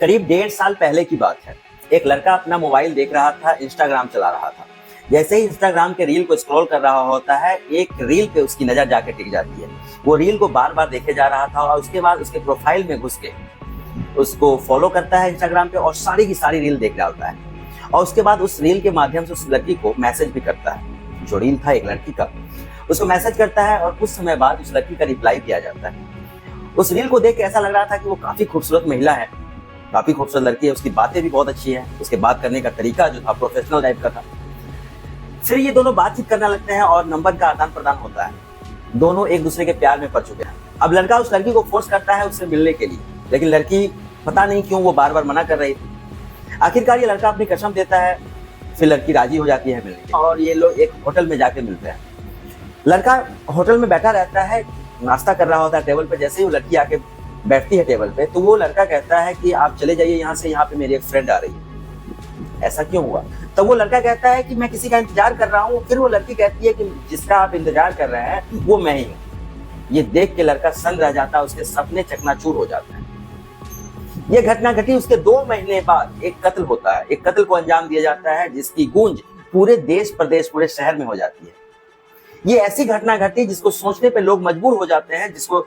करीब 1.5 साल पहले की बात है। एक लड़का अपना मोबाइल देख रहा था, इंस्टाग्राम चला रहा था। जैसे ही इंस्टाग्राम के रील को स्क्रॉल कर रहा होता है, एक रील पे उसकी नजर जाके टिक जाती है। वो रील को बार बार देखे जा रहा था और उसके बाद उसके प्रोफाइल में घुस के उसको फॉलो करता है इंस्टाग्राम पे और सारी की सारी रील देख डालता है। और उसके बाद उस रील के माध्यम से उस लड़की को मैसेज भी करता है। जो रील था एक लड़की का, उसको मैसेज करता है और कुछ समय बाद उस लड़की का रिप्लाई किया जाता है। उस रील को देख के ऐसा लग रहा था कि वो काफी खूबसूरत महिला है, काफी खूबसूरत लड़की है, उसकी बातें भी बहुत अच्छी है, उसके बात करने का तरीका जो था प्रोफेशनल टाइप का था। फिर ये दोनों बातचीत करने लगते हैं और नंबर का आदान प्रदान होता है। दोनों एक दूसरे के प्यार में पड़ चुके हैं। अब लड़का उस लड़की को फोर्स करता है उससे मिलने के लिए, लेकिन लड़की पता नहीं क्यों वो बार बार मना कर रही थी। आखिरकार ये लड़का अपनी कसम देता है, फिर लड़की राजी हो जाती है मिलने के और ये लोग एक होटल में जाके मिलते हैं। लड़का होटल में बैठा रहता है, नाश्ता कर रहा होता है टेबल पे। जैसे ही वो लड़की आके बैठती है टेबल पे, तो वो लड़का कहता है कि आप चले जाइए यहाँ से, यहाँ पे मेरी एक फ्रेंड आ रही है। ऐसा क्यों हुआ? तो वो लड़का कहता है कि मैं किसी का इंतजार कर रहा हूँ। फिर वो लड़की कहती है कि जिसका आप इंतजार कर रहे हैं वो मैं ही हूँ। ये देख के लड़का सन्न रह जाता है, उसके सपने चकनाचूर हो जाते हैं। ये घटना घटी उसके 2 महीने बाद एक कत्ल होता है। एक कत्ल को अंजाम दिया जाता है जिसकी गूंज पूरे देश प्रदेश पूरे शहर में हो जाती है। ये ऐसी घटना घटी जिसको सोचने पे लोग मजबूर हो जाते हैं, जिसको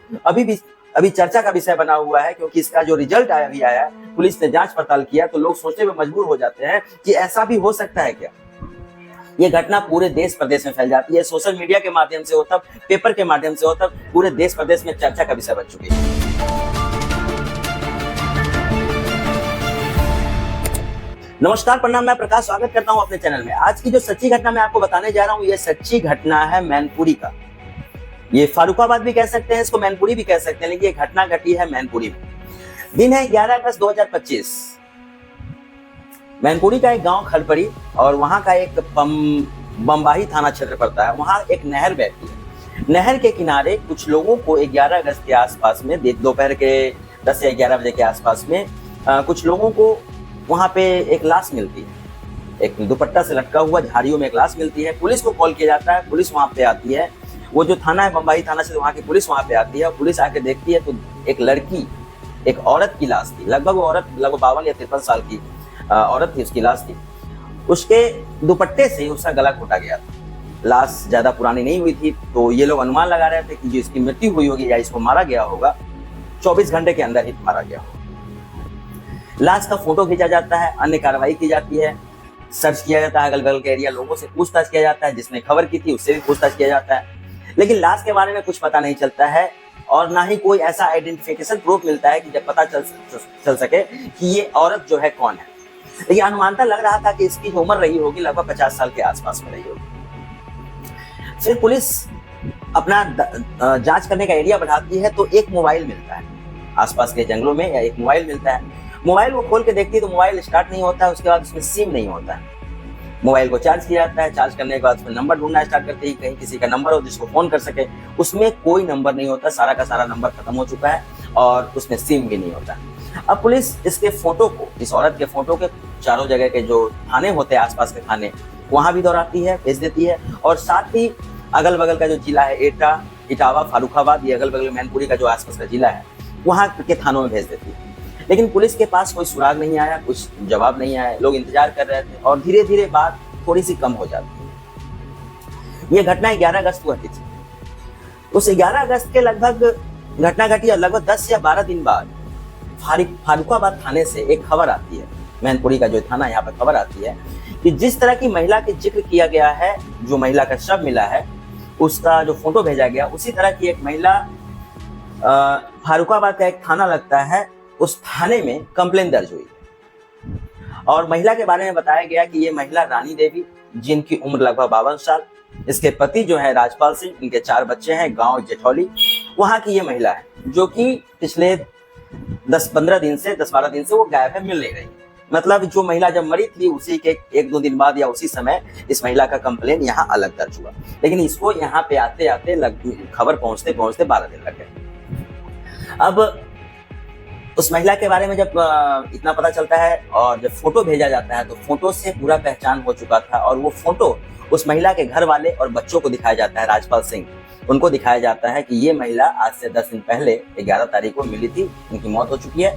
अभी चर्चा का विषय बना हुआ है, क्योंकि इसका जो रिजल्ट आया, पुलिस ने जांच पड़ताल किया तो लोग सोचने में मजबूर हो जाते हैं कि ऐसा भी हो सकता है क्या। ये घटना पूरे देश प्रदेश में फैल जाती है, सोशल मीडिया के माध्यम से होता, पेपर के माध्यम से होता, पूरे देश प्रदेश में चर्चा का विषय बन चुकी है। नमस्कार, प्रणाम, मैं प्रकाश स्वागत करता हूं अपने चैनल में। आज की जो सच्ची घटना मैं आपको बताने जा रहा हूं, ये सच्ची घटना है मैनपुरी का। ये फारुखाबाद भी कह सकते हैं, इसको मैनपुरी भी कह सकते हैं, लेकिन ये घटना घटी है मैनपुरी में। दिन है 11 अगस्त 2025। मैनपुरी का एक गांव खलपड़ी और वहां का एक बम्बाही थाना क्षेत्र पड़ता है। वहां एक नहर बहती है। नहर के किनारे कुछ लोगों को 11 अगस्त के आसपास में, दोपहर के 10 या 11 बजे के आसपास में कुछ लोगों को वहां पे एक लाश मिलती है। एक दुपट्टा से लटका हुआ झाड़ियों में एक लाश मिलती है। पुलिस को कॉल किया जाता है, पुलिस वहां पे आती है। वो जो थाना है बम्बाई थाना से, वहां की पुलिस वहां पे आती है। पुलिस आके देखती है तो एक लड़की, एक औरत की लाश थी। लगभग वो औरत 52 या 53 साल की औरत थी, उसकी लाश थी। उसके दुपट्टे से उसका गला घोटा गया था। लाश ज्यादा पुरानी नहीं हुई थी, तो ये लोग अनुमान लगा रहे थे कि जो इसकी मृत्यु हुई होगी या इसको मारा गया होगा, 24 घंटे के अंदर ही मारा गया होगा। लाश का फोटो खींचा जाता है, अन्य कार्रवाई की जाती है, सर्च किया जाता है अगल बगल के एरिया, लोगों से पूछताछ किया जाता है, जिसने खबर की थी उससे भी पूछताछ किया जाता है। लेकिन लाश के बारे में कुछ पता नहीं चलता है और ना ही कोई ऐसा आइडेंटिफिकेशन प्रूफ मिलता है कि जब पता चल सके कि ये औरत जो है कौन है। लेकिन अनुमानता लग रहा था कि इसकी जो उम्र रही होगी लगभग 50 साल के आसपास में रही होगी। फिर पुलिस अपना जांच करने का एरिया बढ़ाती है तो एक मोबाइल मिलता है आसपास के जंगलों में, या एक मोबाइल मिलता है। मोबाइल वो खोल के देखती है तो मोबाइल स्टार्ट नहीं होता है। उसके बाद उसमें सिम नहीं होता है। मोबाइल को चार्ज किया जाता है, चार्ज करने के बाद उसमें नंबर ढूंढना स्टार्ट करते ही कहीं किसी का नंबर हो जिसको फोन कर सके। उसमें कोई नंबर नहीं होता, सारा का सारा नंबर खत्म हो चुका है और उसमें सिम भी नहीं होता। अब पुलिस इसके फोटो को, इस औरत के फोटो के चारों जगह के जो थाने होते हैं, आसपास के थाने, वहां भी दौड़ाती है, भेज देती है। और साथ ही अगल बगल का जो जिला है, एटा, इटावा, फारुखाबाद, ये अगल बगल मैनपुरी का जो आसपास का जिला है, वहां के थानों में भेज देती है। लेकिन पुलिस के पास कोई सुराग नहीं आया, कुछ जवाब नहीं आया। लोग इंतजार कर रहे थे और धीरे धीरे बात थोड़ी सी कम हो जाती है। ये घटना 11 अगस्त को घटी थी। उस 11 अगस्त के लगभग घटना घटी और लगभग 10 या 12 दिन बाद फारुखाबाद थाने से एक खबर आती है। मैनपुरी का जो थाना, यहाँ पर खबर आती है कि जिस तरह की महिला के जिक्र किया गया है, जो महिला का शव मिला है, उसका जो फोटो भेजा गया, उसी तरह की एक महिला, फारुखाबाद का एक थाना लगता है, उस थाने में कंप्लेन दर्ज हुई और महिला के बारे में बताया गया कि ये महिला रानी देवी, जिनकी उम्र लगभग 52 साल, इसके पति जो है राजपाल सिंह, इनके 4 बच्चे हैं, गांव जेठौली, वहां की ये महिला है, जो कि पिछले 10-12 दिन से वो गायब है, मिल नहीं रही। मतलब जो महिला जब मरी थी उसी के 1-2 दिन बाद या उसी समय इस महिला का कंप्लेन यहाँ अलग दर्ज हुआ। लेकिन इसको यहाँ पे आते आते खबर पहुंचते 12 दिन लग गए। अब उस महिला के बारे में जब इतना पता चलता है और जब फोटो भेजा जाता है तो फोटो से पूरा पहचान हो चुका था। और वो फोटो उस महिला के घर वाले और बच्चों को दिखाया जाता है, राजपाल सिंह, उनको दिखाया जाता है कि ये महिला आज से 10 दिन पहले 11 तारीख को मिली थी, उनकी मौत हो चुकी है।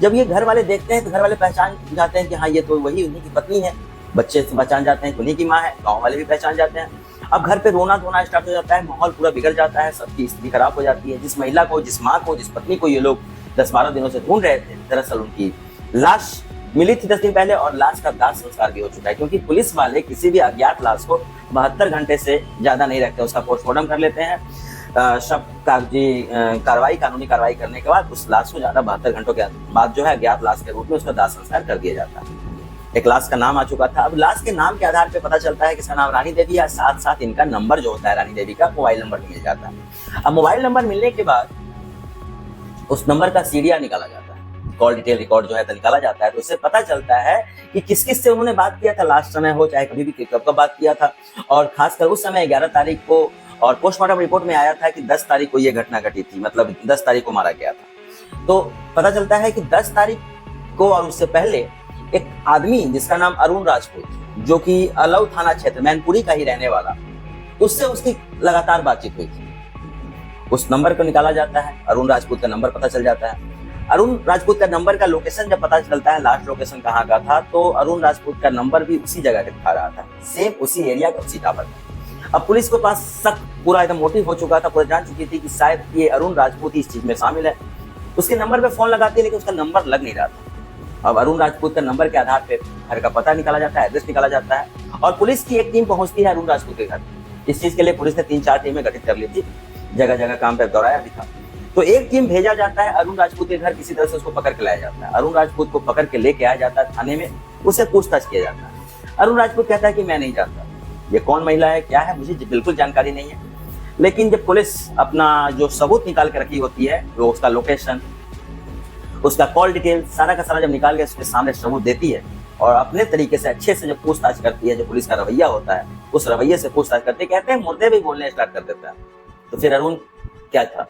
जब ये घर वाले देखते हैं तो घर वाले पहचान जाते हैं कि हाँ ये तो वही उन्हीं की पत्नी है, बच्चे से पहचान जाते हैं कि उन्हीं की माँ है, गाँव वाले भी पहचान जाते हैं। अब घर पे रोना धोना स्टार्ट हो जाता है, माहौल पूरा बिगड़ जाता है, सबकी स्थिति खराब हो जाती है। जिस महिला को, जिस माँ को, जिस पत्नी को ये लोग 10-12 दिनों से ढूंढ रहे थे, दरअसल उनकी लाश मिली थी 10 दिन पहले और लाश का दाह संस्कार भी हो चुका है, क्योंकि पुलिस वाले किसी भी अज्ञात लाश को 72 घंटे से ज्यादा नहीं रखते, उसका पोस्टमार्टम कर लेते हैं। शव कानूनी कार्रवाई करने के बाद उस लाश को ज्यादा 72 घंटों के बाद जो है अज्ञात लाश के रूप में उसका दाह संस्कार कर दिया जाता है। एक लाश का नाम आ चुका था। अब लाश के नाम के आधार पे पता चलता है कि इसका नाम रानी देवी है, साथ साथ इनका नंबर जो होता है रानी देवी का मोबाइल नंबर भी मिल जाता है। अब मोबाइल नंबर मिलने के बाद उस नंबर का सीरिया निकाला जाता है, कॉल डिटेल रिकॉर्ड जो है निकाला जाता है, तो उससे पता चलता है कि किस किस से उन्होंने बात किया था लास्ट समय हो चाहे कभी भी कब बात किया था। और खासकर उस समय 11 तारीख को, और पोस्टमार्टम रिपोर्ट में आया था कि 10 तारीख को ये घटना घटी थी, मतलब 10 तारीख को मारा गया था। तो पता चलता है कि 10 तारीख को और उससे पहले एक आदमी जिसका नाम अरुण राजपूत, जो कि अलौ थाना क्षेत्र मैनपुरी का ही रहने वाला, उससे उसकी लगातार बातचीत हुई थी। उस नंबर को निकाला जाता है, अरुण राजपूत का नंबर पता चल जाता है। अरुण राजपूत का नंबर का लोकेशन जब पता चलता है, लास्ट लोकेशन कहाँ का था, तो अरुण राजपूत का नंबर भी उसी जगह का दिखा रहा था, सेम उसी एरिया का, उसी टावर का। अब पुलिस के पास शक पूरा एकदम मोटिव हो चुका था, पूरा जान चुकी थी कि शायद ये अरुण राजपूत ही इस चीज में शामिल है। उसके नंबर पे फोन लगाती है लेकिन उसका नंबर लग नहीं रहा था। अब अरुण राजपूत का नंबर के आधार पे घर का पता निकाला जाता है, एड्रेस निकाला जाता है, और पुलिस की एक टीम पहुंचती है अरुण राजपूत के घर। इस चीज के लिए पुलिस ने 3-4 टीमें गठित कर ली थी, जगह जगह काम पे दौड़ाया भी था। तो एक टीम भेजा जाता है अरुण राजपूत के घर, किसी तरह से उसको पकड़ के लाया जाता है। अरुण राजपूत को पकड़ के लेके आया जाता है थाने में, उससे पूछताछ किया जाता है। अरुण राजपूत कहता है कि मैं नहीं जानता ये कौन महिला है, क्या है, मुझे बिल्कुल जानकारी नहीं है। लेकिन जब पुलिस अपना जो सबूत निकाल के रखी होती है, वो उसका लोकेशन, उसका कॉल डिटेल, सारा का सारा जब निकाल के उसके सामने सबूत देती है और अपने तरीके से अच्छे से जब पूछताछ करती है, जो पुलिस का रवैया होता है उस रवैये से पूछताछ करते, कहते हैं मुर्दे भी बोलने स्टार्ट कर देता है। तो फिर अरुण क्या था,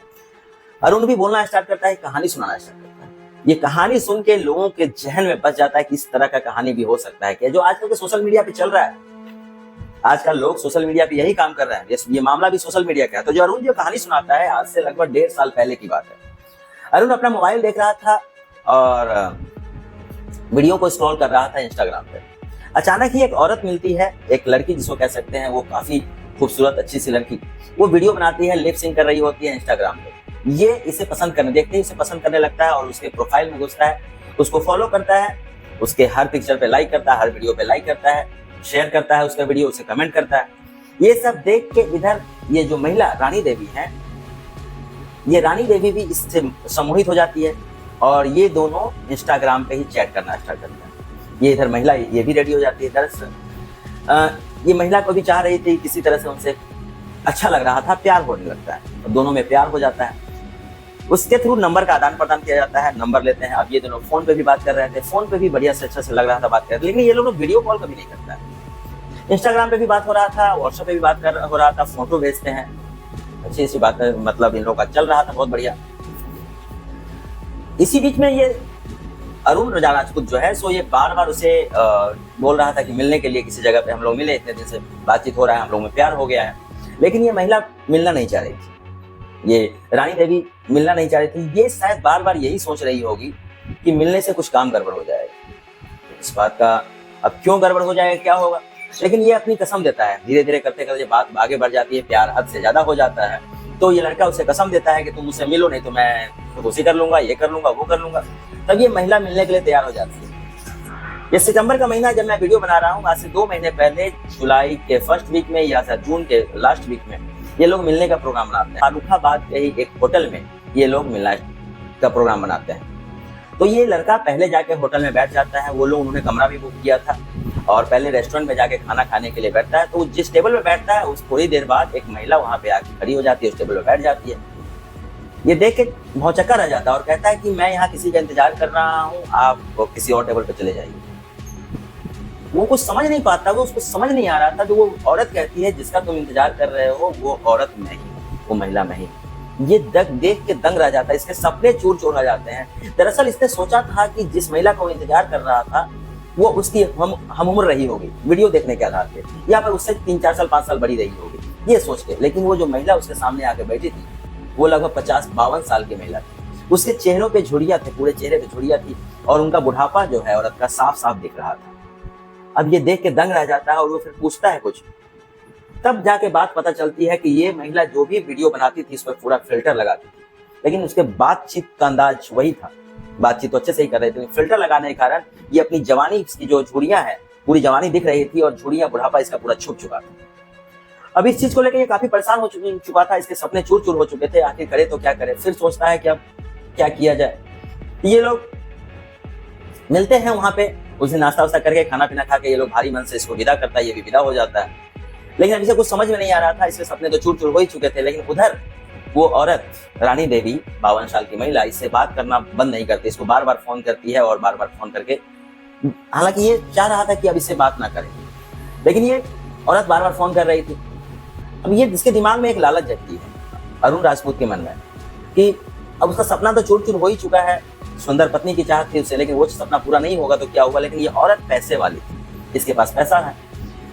अरुण भी बोलना स्टार्ट करता है, कहानी सुनाना स्टार्ट करता है। ये कहानी सुन के लोगों के जहन में बच जाता है कि इस तरह का कहानी भी हो सकता है, कि जो आजकल के सोशल मीडिया पे चल रहा है। आजकल लोग सोशल मीडिया पे यही काम कर रहे हैं, ये मामला भी सोशल मीडिया का है। तो जो अरुण जो कहानी सुनाता है, आज से लगभग 1.5 साल पहले की बात है। अरुण अपना मोबाइल देख रहा था और वीडियो को स्क्रॉल कर रहा था इंस्टाग्राम पे। अचानक ही एक औरत मिलती है, एक लड़की जिसको कह सकते हैं, वो काफी खूबसूरत अच्छी सी लड़की, वो वीडियो बनाती है, लिप सिंक कर रही होती है इंस्टाग्राम पे। ये इसे पसंद करने, देखते ही इसे पसंद करने लगता है और उसके प्रोफाइल में घुसता है, उसको फॉलो करता है, उसके हर पिक्चर पे लाइक करता है, हर वीडियो पे लाइक करता है, शेयर करता है उसका वीडियो, उसे कमेंट करता है। ये सब देख के इधर ये जो महिला रानी देवी है, ये रानी देवी भी इससे सम्मोहित हो जाती है और ये दोनों इंस्टाग्राम पे ही चैट करना स्टार्ट करते हैं। ये इधर महिला ये भी रेडी हो जाती है। दरअसल ये महिला को भी चाह रही थी, किसी तरह से उनसे अच्छा लग रहा था, प्यार होने लगता है, तो दोनों में प्यार हो जाता है। उसके थ्रू नंबर का आदान प्रदान किया जाता है, नंबर लेते हैं। अब ये दोनों फोन पे भी बात कर रहे थे, फोन पे भी बढ़िया से अच्छा से लग रहा था बात कर, लेकिन ये लोग वीडियो कॉल कभी नहीं करता है। इंस्टाग्राम पे भी बात हो रहा था, व्हाट्सएप पे भी बात हो रहा था, फोटो भेजते हैं, अच्छी सी बात है, मतलब इन लोगों का चल रहा था बहुत बढ़िया। इसी बीच में ये अरुण राजपूत जो है, सो ये बार बार उसे बोल रहा था कि मिलने के लिए किसी जगह पे हम लोग मिले, इतने दिन से बातचीत हो रहा है, हम लोग में प्यार हो गया है। लेकिन ये महिला मिलना नहीं चाह रही थी, ये रानी देवी मिलना नहीं चाह रही थी। ये शायद बार बार यही सोच रही होगी कि मिलने से कुछ काम गड़बड़ हो जाएगा। इस बात का अब क्यों गड़बड़ हो जाएगा, क्या होगा, लेकिन ये अपनी कसम देता है। धीरे धीरे करते करते बात आगे बढ़ जाती है, प्यार हद से ज्यादा हो जाता है। तो ये लड़का उसे कसम देता है कि तुम मुझसे मिलो, नहीं तो मैं खुदकुशी कर लूंगा, ये कर लूंगा, वो कर लूंगा। तब ये महिला मिलने के लिए तैयार हो जाती है। ये सितंबर का महीना जब मैं वीडियो बना रहा हूँ, आज से 2 महीने पहले जुलाई के फर्स्ट वीक में या जून के लास्ट वीक में ये लोग मिलने का प्रोग्राम बनाते हैं। फारुखाबाद के ही एक होटल में ये लोग मिलने का प्रोग्राम बनाते हैं। तो ये लड़का पहले जाके होटल में बैठ जाता है, वो लोग उन्होंने कमरा भी बुक किया था, और पहले रेस्टोरेंट में जाके खाना खाने के लिए बैठता है। तो जिस टेबल पे बैठता है, उस थोड़ी देर बाद एक महिला वहां पे आके खड़ी हो जाती है, उस टेबल पे बैठ जाती है। ये देख के भौचक्का रह जाता है और कहता है कि मैं यहाँ किसी का इंतजार कर रहा हूँ, आप किसी और टेबल पे चले जाइए। वो कुछ समझ नहीं पाता, वो उसको समझ नहीं आ रहा था। तो वो औरत कहती है जिसका तुम इंतजार कर रहे हो वो औरत मैं ही, वो महिला मैं ही। ये देख के दंग रह जाता है, इसके सपने चूर चूर हो जाते हैं। दरअसल इसने सोचा था कि जिस महिला को इंतजार कर रहा था वो उसकी हम उम्र रही होगी वीडियो देखने के आधार पे, या फिर उससे 3-4 साल 5 साल बड़ी रही होगी, ये सोच के। लेकिन वो जो महिला उसके सामने आके बैठी थी वो लगभग 50-52 साल की महिला थी। उसके चेहरों पे झुर्रियां थे, पूरे चेहरे पे झुर्रियां थी और उनका बुढ़ापा जो है औरत का साफ साफ दिख रहा था। अब ये देख के दंग रह जाता है और वो फिर पूछता है कुछ, तब जाके बात पता चलती है कि ये महिला जो भी वीडियो बनाती थी इस पर पूरा फिल्टर लगाती थी, लेकिन उसके बातचीत का अंदाज वही था, बातचीत तो अच्छे से ही कर रहे थे, फिल्टर लगाने के कारण ये अपनी जवानी की जो झुर्रियां है पूरी जवानी दिख रही थी और झुर्रियां बुढ़ापा इसका पूरा छुप चुका था। अब इस चीज को लेकर ये काफी परेशान हो चुका था, इसके सपने चूर चूर हो चुके थे, आखिर करे तो क्या करे। फिर सोचता है कि अब क्या किया जाए। ये लोग मिलते हैं वहां पे, उस दिन नाश्ता वास्ता करके खाना पीना खा के ये लोग भारी मन से इसको विदा करता है, ये भी विदा हो जाता है। लेकिन अब इसे कुछ समझ में नहीं आ रहा था, इसके सपने तो चूर चूर हो ही चुके थे, लेकिन उधर वो औरत रानी देवी 52 साल की महिला इससे बात करना बंद नहीं करती, इसको बार बार फोन करती है और बार बार फोन करके, हालांकि ये चाह रहा था कि अब इससे बात ना करें, लेकिन ये औरत बार बार फोन कर रही थी। अब ये इसके दिमाग में एक लालच जगती है अरुण राजपूत के मन में कि अब उसका सपना तो चूर चूर हो ही चुका है, सुंदर पत्नी की चाहत थी उससे, लेकिन वो सपना पूरा नहीं होगा तो क्या होगा। लेकिन ये औरत पैसे वाली थी, इसके पास पैसा है,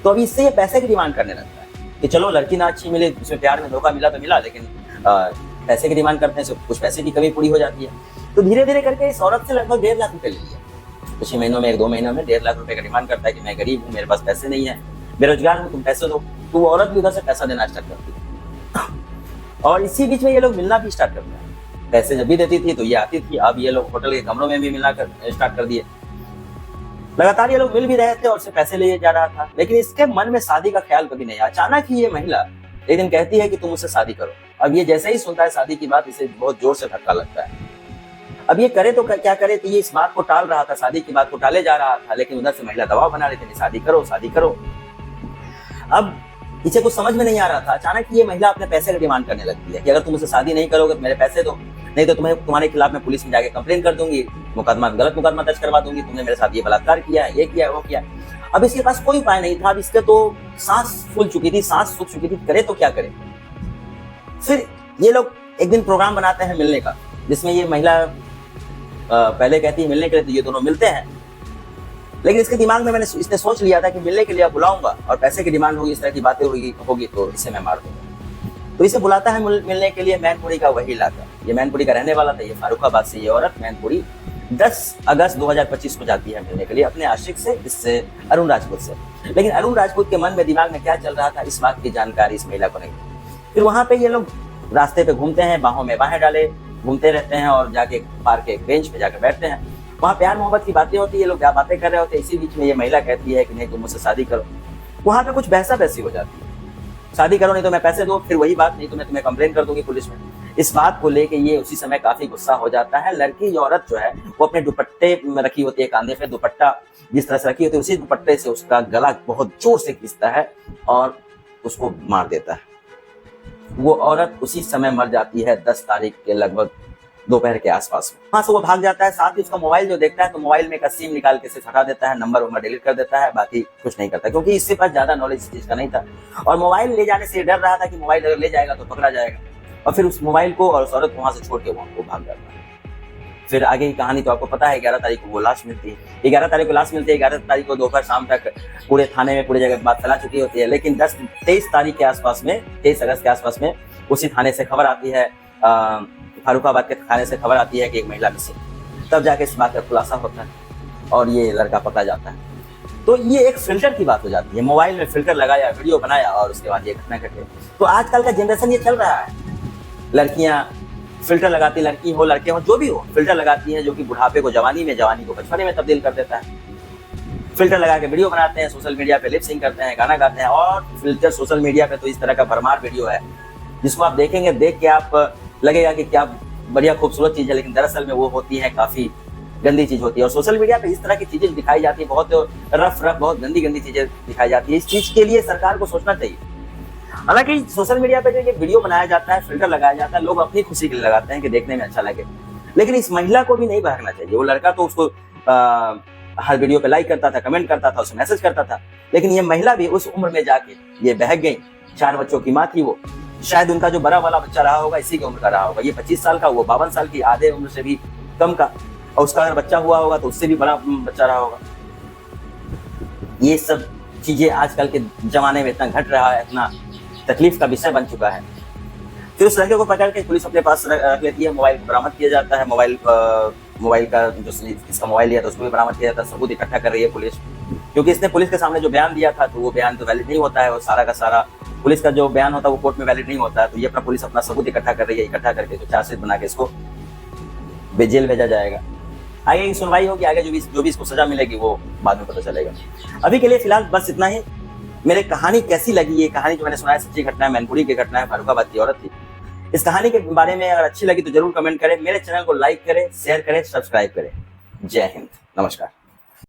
तो अभी इससे ये पैसे की डिमांड करने लगता है कि चलो लड़की ना अच्छी मिले, उसमें प्यार में धोखा मिला तो मिला, लेकिन पैसे की डिमांड करते हैं, कुछ पैसे की कमी पूरी हो जाती है। तो धीरे धीरे करके इस औरत से लगभग 1.5 लाख रुपए ले लिया। कुछ ही महीनों में, 1-2 महीनों में 1.5 लाख रुपए का डिमांड करता है कि मैं गरीब हूँ, मेरे पास पैसे नहीं है, बेरोजगार हूँ, तुम पैसे दो। तो वो औरत भी उधर से पैसा देना स्टार्ट करती है और इसी बीच में ये लोग मिलना भी स्टार्ट करते हैं। पैसे जब भी देती थी तो ये आती थी, अब ये लोग होटल के कमरों में भी मिलना स्टार्ट कर दिए। लगातार ये लोग मिल भी रहे थे और उससे पैसे लिए जा रहा था, लेकिन इसके मन में शादी का ख्याल कभी नहीं आया। अचानक ही ये महिला एक दिन कहती है कि तुम मुझसे शादी करो। अब ये जैसे ही सुनता है शादी की बात, इसे बहुत जोर से धक्का लगता है। अब ये करे तो क्या करे, तो ये इस बात को टाल रहा था, शादी की बात को टाले जा रहा था, लेकिन उधर से महिला दबाव बना रही थी, शादी करो शादी करो। अब इसे कुछ समझ में नहीं आ रहा था, अचानक ये महिला अपने पैसे का डिमांड करने लगती है कि अगर तुम मुझसे शादी नहीं करोगे तो मेरे पैसे दो, नहीं तो तुम्हारे खिलाफ मैं पुलिस में जाके कंप्लेन कर दूंगी, गलत मुकदमा दर्ज करवा दूंगी, तुमने मेरे साथ ये बलात्कार किया है, ये किया है, वो किया। अब इसके पास कोई उपाय नहीं था, अब इसके तो सांस फूल चुकी थी, सांस सूख चुकी थी, करे तो क्या करे। फिर ये लोग एक दिन प्रोग्राम बनाते हैं मिलने का, जिसमें ये महिला पहले कहती है मिलने के लिए, तो ये दोनों मिलते हैं। लेकिन इसके दिमाग में इसने सोच लिया था कि मिलने के लिए बुलाऊंगा और पैसे की डिमांड होगी, इस तरह की बातें होगी तो इसे मैं मार दूंगा। तो इसे बुलाता है मिलने के लिए मैनपुरी का वही इलाका, ये मैनपुरी का रहने वाला था, ये फारुखाबाद से ये औरत मैनपुरी 10 अगस्त 2025 को जाती है मिलने के लिए अपने आशिक से, इससे अरुण राजपूत से। लेकिन अरुण राजपूत के मन में दिमाग में क्या चल रहा था इस बात की जानकारी इस महिला को नहीं। फिर वहां पे ये लोग रास्ते पे घूमते हैं, बाहों में बाहें डाले घूमते रहते हैं और जाके पार्क के एक बेंच पे जाकर बैठते हैं। वहाँ प्यार मोहब्बत की बातें होती है, ये लोग क्या बातें कर रहे होते हैं। इसी बीच में ये महिला कहती है कि नहीं तुम मुझसे शादी करो। वहाँ पे कुछ बहसा बहसी हो जाती है, शादी करो नहीं तो मैं पैसे दो, फिर वही बात, नहीं तो मैं तुम्हें कंप्लेन कर दूंगी पुलिस में। इस बात को लेके ये उसी समय काफी गुस्सा हो जाता है। लड़की औरत जो है वो अपने दुपट्टे में रखी होती है, कांधे पे दुपट्टा जिस तरह से रखी होती है, उसी दुपट्टे से उसका गला बहुत जोर से खींचता है और उसको मार देता है। वो औरत उसी समय मर जाती है 10 तारीख के लगभग दोपहर के आसपास में। वहां से वो भाग जाता है, साथ ही उसका मोबाइल जो देखता है तो मोबाइल में का सिम निकाल के सिर्फ हटा देता है, नंबर डिलीट कर देता है, बाकी कुछ नहीं करता, क्योंकि इसके पास ज्यादा नॉलेज इस चीज का नहीं था। और मोबाइल ले जाने से डर रहा था कि मोबाइल अगर ले जाएगा तो पकड़ा जाएगा, और फिर उस मोबाइल को और उस औरत को वहां से छोड़ के वो भाग जाता है। फिर आगे की कहानी तो आपको पता है, 11 तारीख को वो लाश मिलती है। 11 तारीख को लाश मिलती है, 11 तारीख को दोपहर शाम तक पूरे थाने में पूरी जगह बात फैला चुकी होती है। लेकिन 23 तारीख के आसपास में, 23 अगस्त के आसपास में उसी थाने से खबर आती है, फारुखाबाद के थाने से खबर आती है कि एक महिला मिसिंग। तब जाके इस बात का खुलासा होता है और ये लड़का पकड़ा जाता है। तो ये एक फिल्टर की बात हो जाती है, मोबाइल में फिल्टर लगाया, वीडियो बनाया और उसके बाद ये घटना घटे। तो आजकल का जनरेशन ये चल रहा है, लड़कियां फिल्टर लगाती, लड़की हो लड़के हो जो भी हो, फिल्टर लगाती हैं, जो कि बुढ़ापे को जवानी में, जवानी को बचपने में तब्दील कर देता है। फिल्टर लगा के वीडियो बनाते हैं, सोशल मीडिया पे लिप सिंक करते हैं, गाना गाते हैं। और फिल्टर सोशल मीडिया पे तो इस तरह का भरमार वीडियो है जिसको आप देखेंगे, देख के आप लगेगा कि क्या बढ़िया खूबसूरत चीज है, लेकिन दरअसल में वो होती है काफी गंदी चीज होती है। और सोशल मीडिया पे इस तरह की चीजें दिखाई जाती है, बहुत रफ बहुत गंदी चीजें दिखाई जाती है। इस चीज के लिए सरकार को सोचना चाहिए। हालांकि सोशल मीडिया पे जो ये वीडियो बनाया जाता है, फिल्टर लगाया जाता है, लोग अपनी खुशी के लिए लगाते हैं कि देखने में अच्छा लगे, लेकिन इस महिला को भी नहीं बहकना चाहिए। वो लड़का तो उसको हर वीडियो पे लाइक करता था, कमेंट करता था, उसे मैसेज करता था, लेकिन ये महिला भी उस उम्र में जाके ये बहक गई। 4 बच्चों की माँ थी वो, शायद उनका जो बड़ा वाला बच्चा रहा होगा इसी की उम्र का रहा होगा। ये 25 साल का, वो 52 साल की, आधे उम्र से भी कम का, और उसका अगर बच्चा हुआ होगा तो उससे भी बड़ा बच्चा रहा होगा। ये सब चीजें आजकल के जमाने में इतना घट रहा है, इतना तकलीफ का विषय बन चुका है। फिर उस लड़के को पकड़ के पुलिस अपने पास रख लेती है, मोबाइल बरामद किया जाता है, मोबाइल का जो इसका मोबाइल लिया था उसको भी बरामद किया जाता है, सबूत इकट्ठा कर रही है पुलिस, क्योंकि इसने पुलिस के सामने जो बयान दिया था तो वो बयान तो वैलिड नहीं होता है, और सारा का सारा पुलिस का जो बयान होता है वो कोर्ट में वैलिड नहीं होता है, तो ये पुलिस अपना सबूत इकट्ठा कर रही है, इकट्ठा करके तो चार्जशीट बना के इसको जेल भेजा जाएगा। आगे की सुनवाई होगी, आगे जो भी इसको सजा मिलेगी वो बाद में पता चलेगा। अभी के लिए फिलहाल बस इतना ही। मेरे कहानी कैसी लगी, ये कहानी जो मैंने सुनाया सच्ची घटना है, मैनपुरी की घटना है, फर्रुखाबाद की औरत थी। इस कहानी के बारे में अगर अच्छी लगी तो जरूर कमेंट करें, मेरे चैनल को लाइक करें, शेयर करें, सब्सक्राइब करें। जय हिंद, नमस्कार।